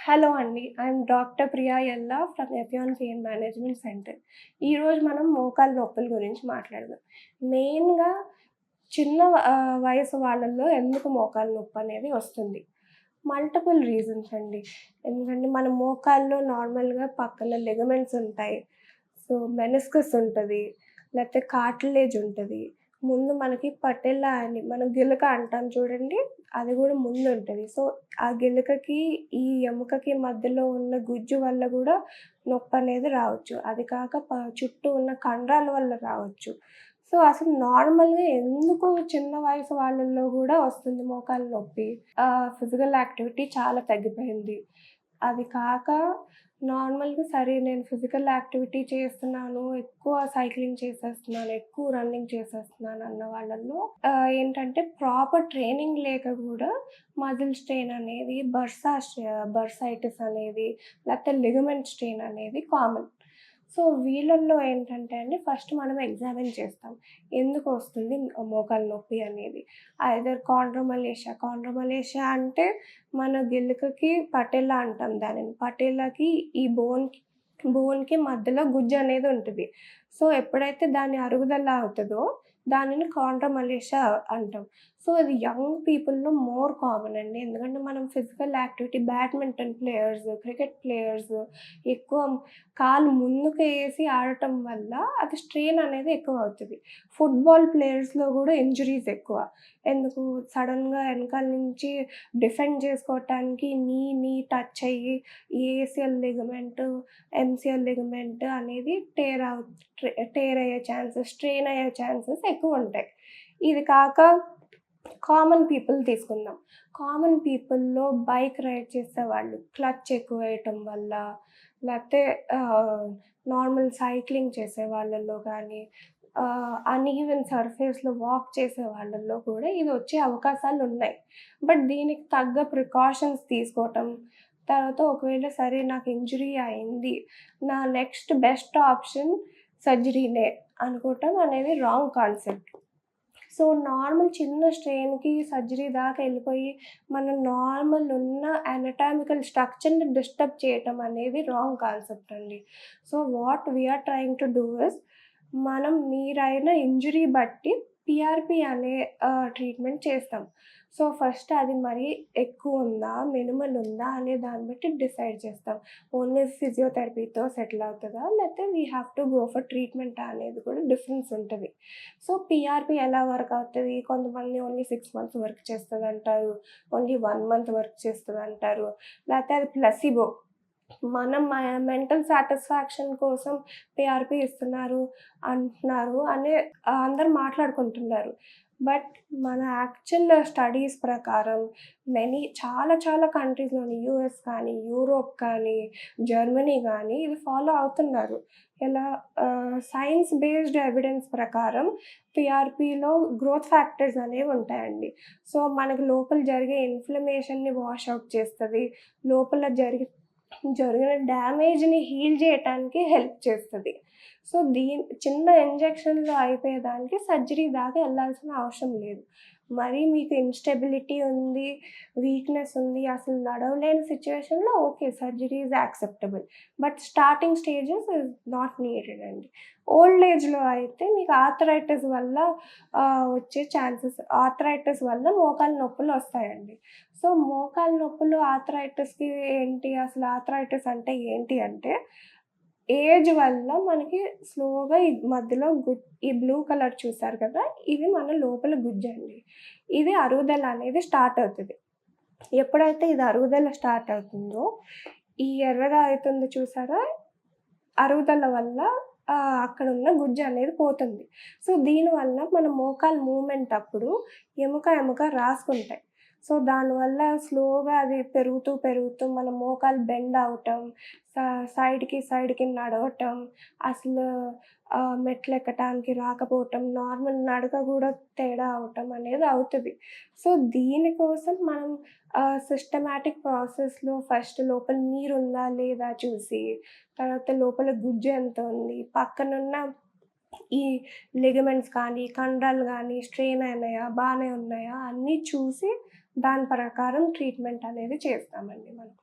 Hello అండి. I'm doctor Priya Yalla from ఎపియాన్ pain management centre. ఈరోజు మనం మోకాలు నొప్పుల గురించి మాట్లాడదాం. మెయిన్‌గా వయసు వాళ్ళలో ఎందుకు మోకాలు నొప్పనేది వస్తుంది. మల్టిపుల్ రీజన్స్ అండి. ఎందుకంటే మన మోకాల్లో నార్మల్‌గా పక్కన లిగమెంట్స్ ఉంటాయి. సో, మెనిస్కస్ ఉంటది. లేకపోతే కార్టిలేజ్ ఉంటది. ముందు మనకి పటెల్లా అని మనం గిలక అంటాం చూడండి. అది గూడా ముందుంటది. సో, ఆ గిలకకి, ఈ ఎముకకి మధ్యలో ఉన్న గుజ్జు వల్ల గూడా నొప్పనేది రావచ్చు. అది కాక చుట్టూ ఉన్న కండరాల వల్ల రావచ్చు. సో, అసలు నార్మల్‌గా ఎందుకు చిన్న వయసు వాళ్ళలో గూడా వస్తుంది మోకాలు నొప్పి? ఫిజికల్ యాక్టివిటీ చాలా తగ్గిపోయింది. అది కాక నార్మల్‌గా సరే నేను ఫిజికల్ యాక్టివిటీ చేస్తున్నాను, ఎక్కువ సైక్లింగ్ చేసేస్తున్నాను, ఎక్కువ రన్నింగ్ చేసేస్తున్నాను అన్న వాళ్ళలో ఏంటంటే ప్రాపర్ ట్రైనింగ్ లేక గూడా మజిల్ స్ట్రెయిన్ అనేది, బర్సైటిస్ అనేది, లేకపోతే లిగమెంట్ స్ట్రెయిన్ అనేది కామన్. సో, వీళ్ళల్లో ఏంటంటే అండి ఫస్ట్ మనం ఎగ్జామిన్ చేస్తాం. ఎందుకొస్తుంది మోకాలు నొప్పి అనేది. ఐదర్ కాండ్రోమలేషియా అంటే మన గిలకకి పటెల్లా అంటాం దానిని. పటెల్లాకి ఈ బోన్‌కి మధ్యలో గుజ్జనేది ఉంటది. సో, ఎప్పుడైతే దాని అరుగుదల అవుతదో దానిని కాండ్రోమలేషియా అంటాం. సో, అది యంగ్ పీపుల్‌లో మోర్ కామన్ అండి. ఎందుకంటే మనం physical activity badminton players, cricket players ఎక్కువ కాలు ముందుకేసి ఆడటం వల్ల అది స్ట్రెయిన్ అనేది ఎక్కువవుతది. ఫుట్‌బాల్ ప్లేయర్స్‌లో గూడా ఇంజురీస్ ఎక్కువ. ఎందుకు సడెన్‌గా ఎనకాల నుంచి డిఫెండ్ చేసుకోవటానికి నీ టచ్ అయ్యి ఏసీఎల్ లిగమెంట్, ఎంసీఎల్ లిగమెంట్ అనేది టేర్ అయ్యే ఛాన్సెస్, స్ట్రెయిన్ అయ్యే ఛాన్సెస్ ఎక్కువుంటాయి. ఇది కాక కామన్ పీపుల్ తీసుకుందాం. కామన్ పీపుల్‌లో బైక్ రైడ్ చేసేవాళ్ళు క్లచ్ ఎక్కువేయటం వల్ల, లేకపోతే నార్మల్ సైక్లింగ్ చేసే వాళ్ళలో గానీ, అన్‌ఈవెన్ సర్ఫేస్‌లో వాక్ చేసే వాళ్ళలో కూడా ఇది వచ్చే అవకాశాలున్నాయి. బట్ దీనికి తగ్గ ప్రికాషన్స్ తీసుకోవటం, తర్వాత ఒకవేళ సరే నాకు ఇంజురీ అయింది, నా నెక్స్ట్ బెస్ట్ ఆప్షన్ సర్జరీనే అనుకోవటం అనేది రాంగ్ కాన్సెప్ట్. సో, నార్మల్ చిన్న స్ట్రెయిన్‌కి సర్జరీ దాకా ఎళ్ళిపోయి, మన నార్మల్ ఉన్న అనటామికల్ స్ట్రక్చర్‌ని డిస్టర్బ్ చేయటం అనేది రాంగ్ కాన్సెప్ట్ అండి. So, what we are trying to do is మీరైన ఇంజురీ బట్టి పీఆర్‌పీ అనే ట్రీట్మెంట్ చేస్తాం. సో, ఫస్ట్ అది మరీ ఎక్కువుందా, మినిమల్ ఉందా అనే దాన్ని బట్టి డిసైడ్ చేస్తాం. ఓన్లీ ఫిజియోథెరపీతో సెటిల్ అవుతదా? లేకపోతే we have to go for ట్రీట్మెంటా అనేది కూడా డిఫరెన్స్ ఉంటది. సో, పీఆర్‌పీ ఎలా వర్క్ అవుతది? కొంతమంది ఓన్లీ 6 మంత్స్ వర్క్ చేస్తదంటారు. ఓన్లీ 1 మంత్ వర్క్ చేస్తదంటారు. లేకపోతే అది ప్లసిబో. మనం మెంటల్ సాటిస్ఫాక్షన్ కోసం పీఆర్‌పీ ఇస్తున్నారు అంటున్నారు అని అందరూ మాట్లాడుకుంటున్నారు. బట్ మన యాక్చువల్ స్టడీస్ ప్రకారం చాలా చాలా కంట్రీస్‌లోని యూఎస్ కానీ, యూరోప్ కానీ, జర్మనీ గానీ ఇది ఫాలో అవుతున్నారు. ఎలా సైన్స్ బేస్డ్ ఎవిడెన్స్ ప్రకారం పీఆర్‌పీలో గ్రోత్ ఫ్యాక్టర్స్ అనేవి ఉంటాయండి. సో, మనకి లోపల జరిగే ఇన్‌ఫ్లమేషన్‌ని వాష్ ఔట్ చేస్తది. లోపల జరిగిన డ్యామేజ్‌ని హీల్ చేయటానికి హెల్ప్ చేస్తది. సో, చిన్న ఇంజెక్షన్‌లో అయిపోయేదానికి సర్జరీ దాకా ఎళ్ళాల్సిన అవసరం లేదు. మరీ మీకు ఇన్‌స్టెబిలిటీ ఉంది, వీక్‌నెస్ ఉంది, అసలు నడవలేని సిట్యుయేషన్‌లో okay. Surgery is acceptable. But starting stages is not needed అండి. ఓల్డ్ ఏజ్‌లో అయితే మీకు ఆర్థరైటిస్ వల్ల మోకాలు నొప్పులొస్తాయండి. సో, మోకాలు నొప్పులు ఆర్థరైటిస్‌కి ఏంటి? అసలు ఆర్థరైటిస్ అంటే ఏంటి అంటే, ఏజ్ వల్ల మనకి స్లోగా ఈ మధ్యలో ఈ బ్లూ కలర్ చూసారు కదా! ఇది మన లోపల గుజ్జండి. ఇది అరుగుదల అనేది స్టార్ట్ అవుతది. ఎప్పుడైతే ఇది అరుగుదల స్టార్ట్ అవుతుందో, ఈ ఎర్రగా అయితుంది చూసారా? అరుగుదల వల్ల అక్కడున్న గుజ్జు అనేది పోతుంది. సో, దీనివల్ల మన మోకాలు మూవ్‌మెంట్ అప్పుడు ఎముక రాసుకుంటాయి. సో, దానివల్ల స్లోగా అది పెరుగుతూ మన మోకాలు బెండ్ అవ్వటం, సైడ్‌కి నడవటం, అసలు మెట్లెక్కటానికి రాకపోవటం, నార్మల్ నడక గూడా తేడా అవ్వటం అనేది అవుతది. సో, దీనికోసం మనం సిస్టమాటిక్ ప్రాసెస్‌లో ఫస్ట్ లోపల నీరుందా లేదా చూసి, తర్వాత లోపల గుజ్జు ఎంత ఉంది, పక్కనున్న ఈ లిగమెంట్స్ కానీ, కండరాలు గానీ స్ట్రెయిన్ అయినాయా, బానే ఉన్నాయా అన్నీ చూసి దాని ప్రకారం ట్రీట్మెంట్ అనేది చేస్తామండి మనం.